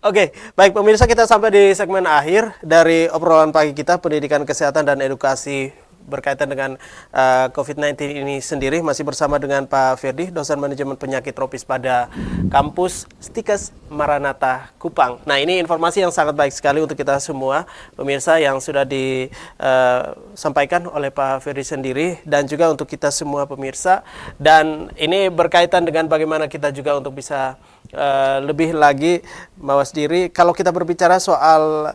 Oke, baik pemirsa, kita sampai di segmen akhir dari obrolan pagi kita, pendidikan kesehatan dan edukasi berkaitan dengan COVID-19 ini sendiri. Masih bersama dengan Pak Firdy, dosen manajemen penyakit tropis pada kampus Stikes Maranatha Kupang. Nah, ini informasi yang sangat baik sekali untuk kita semua pemirsa yang sudah disampaikan oleh Pak Firdy sendiri dan juga untuk kita semua pemirsa. Dan ini berkaitan dengan bagaimana kita juga untuk bisa lebih lagi mawas diri. Kalau kita berbicara soal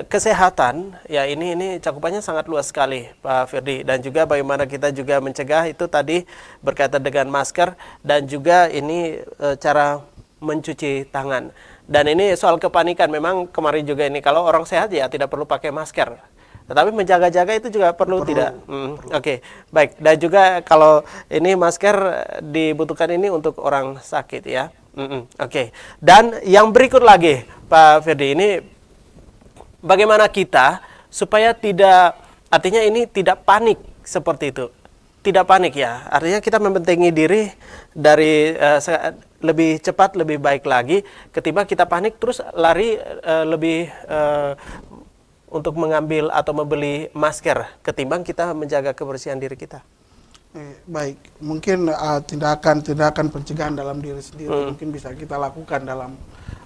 kesehatan, ya ini cakupannya sangat luas sekali, Pak Firdy. Dan juga bagaimana kita juga mencegah itu tadi berkaitan dengan masker dan juga ini cara mencuci tangan. Dan ini soal kepanikan, memang kemarin juga ini kalau orang sehat ya tidak perlu pakai masker. Tetapi menjaga-jaga itu juga perlu. Tidak? Oke, baik. Dan juga kalau ini masker dibutuhkan ini untuk orang sakit ya. Oke. Dan yang berikut lagi, Pak Firdy, ini bagaimana kita supaya tidak, artinya ini tidak panik seperti itu. Tidak panik ya, artinya kita membentengi diri dari lebih cepat, lebih baik lagi ketimbang kita panik terus lari lebih untuk mengambil atau membeli masker ketimbang kita menjaga kebersihan diri kita. Baik, mungkin tindakan pencegahan dalam diri sendiri mungkin bisa kita lakukan dalam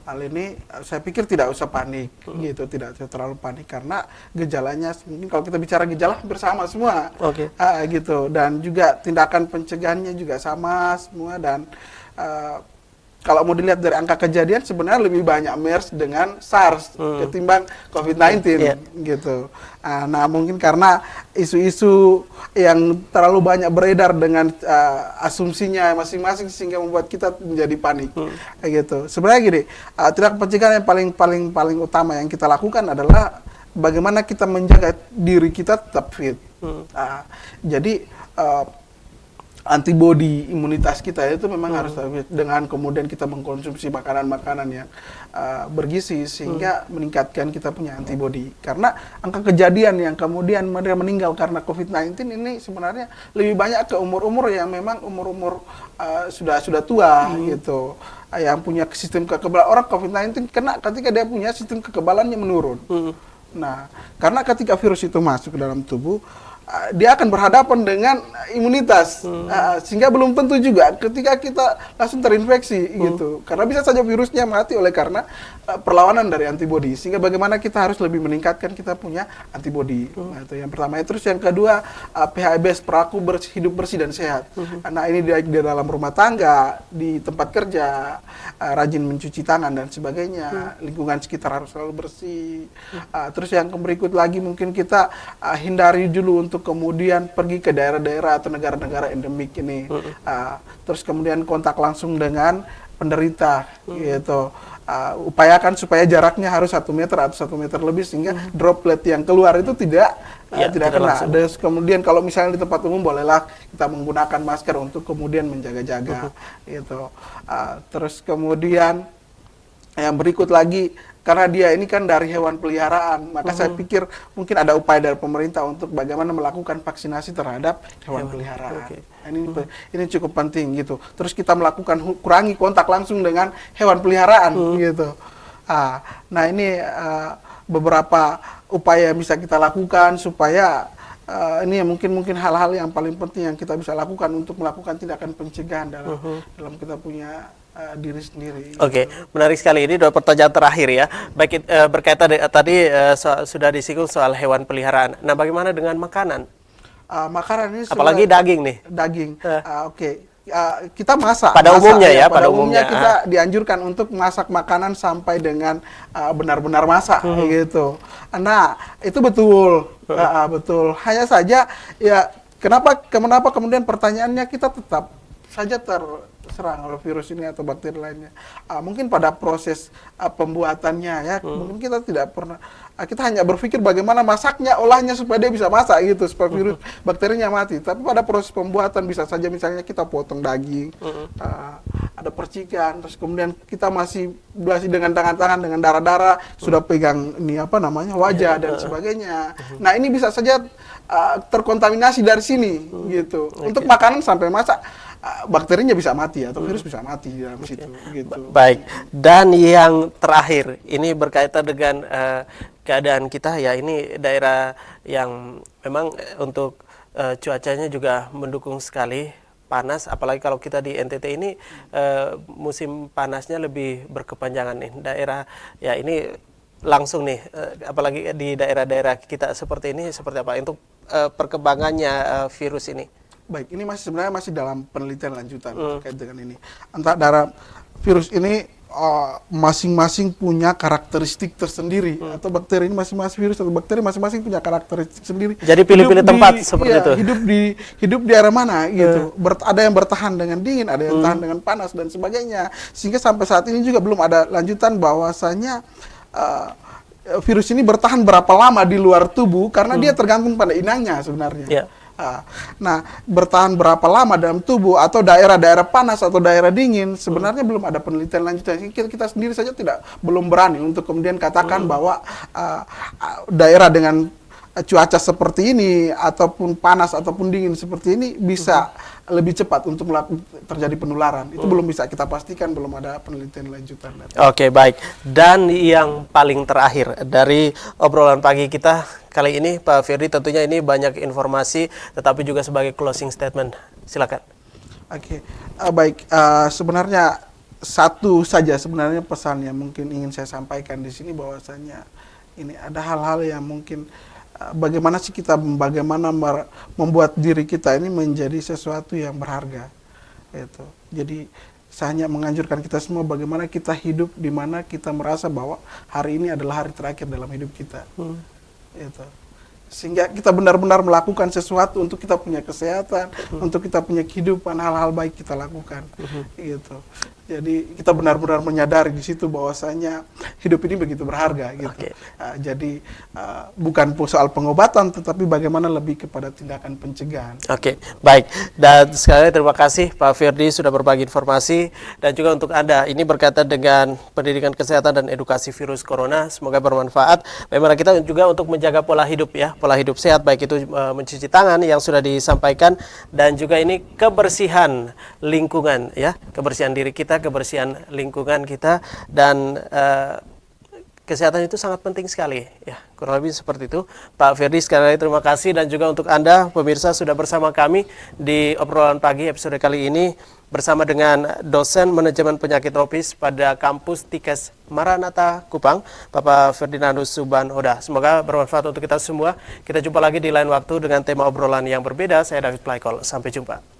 hal ini. Saya pikir tidak usah panik, gitu, tidak usah terlalu panik karena gejalanya mungkin kalau kita bicara gejala hampir sama semua, gitu. Dan juga tindakan pencegahannya juga sama semua dan kalau mau dilihat dari angka kejadian sebenarnya lebih banyak MERS dengan SARS ketimbang COVID-19 gitu. Nah mungkin karena isu-isu yang terlalu banyak beredar dengan asumsinya masing-masing sehingga membuat kita menjadi panik gitu. Sebenarnya gini, tindakan pencegahan yang paling utama yang kita lakukan adalah bagaimana kita menjaga diri kita tetap fit. Jadi antibodi imunitas kita itu memang harus dengan kemudian kita mengkonsumsi makanan-makanan yang bergizi sehingga meningkatkan kita punya antibodi. Karena angka kejadian yang kemudian mereka meninggal karena COVID-19 ini sebenarnya lebih banyak ke umur-umur yang memang umur-umur sudah tua gitu. Yang punya sistem kekebalan. Orang COVID-19 kena ketika dia punya sistem kekebalannya menurun. Nah, karena ketika virus itu masuk ke dalam tubuh, dia akan berhadapan dengan imunitas, sehingga belum tentu juga ketika kita langsung terinfeksi gitu, karena bisa saja virusnya mati oleh karena perlawanan dari antibodi. Sehingga bagaimana kita harus lebih meningkatkan kita punya antibodi. Nah, itu yang pertama. Terus yang kedua, PHBS, perilaku hidup bersih dan sehat. Nah ini di dalam rumah tangga, di tempat kerja, rajin mencuci tangan dan sebagainya, lingkungan sekitar harus selalu bersih. Terus yang berikut lagi mungkin kita hindari dulu untuk kemudian pergi ke daerah-daerah atau negara-negara endemik ini. Terus kemudian kontak langsung dengan penderita gitu. Upayakan supaya jaraknya harus 1 meter atau 1 meter lebih sehingga droplet yang keluar itu tidak kena. Dan kemudian kalau misalnya di tempat umum bolehlah kita menggunakan masker untuk kemudian menjaga-jaga gitu. Terus kemudian yang berikut lagi, karena dia ini kan dari hewan peliharaan, maka saya pikir mungkin ada upaya dari pemerintah untuk bagaimana melakukan vaksinasi terhadap hewan peliharaan. Ini cukup penting gitu. Terus kita melakukan kurangi kontak langsung dengan hewan peliharaan gitu. Nah ini beberapa upaya yang bisa kita lakukan supaya ini mungkin hal-hal yang paling penting yang kita bisa lakukan untuk melakukan tindakan pencegahan dalam kita punya diri sendiri. Oke, menarik sekali. Ini dua pertanyaan terakhir ya. Baik, berkaitan tadi sudah disinggung soal hewan peliharaan. Nah, bagaimana dengan makanan? Makanan ini apalagi daging nih. Daging. Kita masak. Pada umumnya ya. Pada umumnya kita dianjurkan untuk masak makanan sampai dengan benar-benar masak gitu. Nah, itu betul. Betul. Hanya saja ya kenapa kemudian pertanyaannya kita tetap saja terserang oleh virus ini atau bakteri lainnya. Mungkin pada proses pembuatannya ya, mungkin kita tidak pernah, kita hanya berpikir bagaimana masaknya, olahnya supaya dia bisa masak gitu, supaya virus bakterinya mati. Tapi pada proses pembuatan bisa saja misalnya kita potong daging, ada percikan, terus kemudian kita masih dengan tangan-tangan dengan darah-darah, sudah pegang ini wajah dan sebagainya. Nah ini bisa saja terkontaminasi dari sini gitu. Untuk makanan sampai masak bakterinya bisa mati atau virus bisa mati di dalam situ gitu. Baik, dan yang terakhir ini berkaitan dengan keadaan kita ya, ini daerah yang memang untuk cuacanya juga mendukung sekali, panas, apalagi kalau kita di NTT ini musim panasnya lebih berkepanjangan nih. Daerah ya ini langsung nih, apalagi di daerah-daerah kita seperti ini, seperti apa untuk perkembangannya virus ini? Baik, ini sebenarnya masih dalam penelitian lanjutan terkait dengan ini. Entah darah virus ini masing-masing punya karakteristik tersendiri, atau bakteri ini masing-masing virus atau bakteri masing-masing punya karakteristik sendiri. Jadi pilih-pilih tempat seperti itu. Hidup di area mana gitu. Ada yang bertahan dengan dingin, ada yang tahan dengan panas dan sebagainya. Sehingga sampai saat ini juga belum ada lanjutan bahwasanya virus ini bertahan berapa lama di luar tubuh, karena dia tergantung pada inangnya sebenarnya. Yeah. Nah, bertahan berapa lama dalam tubuh atau daerah-daerah panas atau daerah dingin, sebenarnya belum ada penelitian lanjutan. Kita sendiri saja belum berani untuk kemudian katakan bahwa daerah dengan cuaca seperti ini ataupun panas ataupun dingin seperti ini bisa lebih cepat untuk terjadi penularan. Itu belum bisa kita pastikan, belum ada penelitian lanjutan. Oke, baik. Dan yang paling terakhir dari obrolan pagi kita kali ini, Pak Firdy, tentunya ini banyak informasi, tetapi juga sebagai closing statement. Silakan. Oke, baik. Sebenarnya satu saja sebenarnya pesan yang mungkin ingin saya sampaikan di sini, bahwasanya ini ada hal-hal yang mungkin bagaimana sih kita membuat diri kita ini menjadi sesuatu yang berharga. Jadi saya hanya menganjurkan kita semua bagaimana kita hidup di mana kita merasa bahwa hari ini adalah hari terakhir dalam hidup kita. Sehingga kita benar-benar melakukan sesuatu untuk kita punya kesehatan, untuk kita punya kehidupan, hal-hal baik kita lakukan. Jadi kita benar-benar menyadari di situ bahwasanya hidup ini begitu berharga gitu. Jadi bukan soal pengobatan, tetapi bagaimana lebih kepada tindakan pencegahan. Oke, baik. Dan sekali lagi terima kasih Pak Firdy sudah berbagi informasi, dan juga untuk Anda ini berkaitan dengan pendidikan kesehatan dan edukasi virus corona. Semoga bermanfaat. Bagaimana kita juga untuk menjaga pola hidup ya, pola hidup sehat, baik itu mencuci tangan yang sudah disampaikan, dan juga ini kebersihan lingkungan ya, kebersihan diri kita, kebersihan lingkungan kita, dan kesehatan itu sangat penting sekali ya, kurang lebih seperti itu. Pak Firdy, sekali lagi terima kasih, dan juga untuk Anda pemirsa sudah bersama kami di obrolan pagi episode kali ini bersama dengan dosen manajemen penyakit tropis pada kampus Tikes Maranatha Kupang, Bapak Ferdinandus Subhanhoda. Semoga bermanfaat untuk kita semua. Kita jumpa lagi di lain waktu dengan tema obrolan yang berbeda. Saya David Plaikol, sampai jumpa.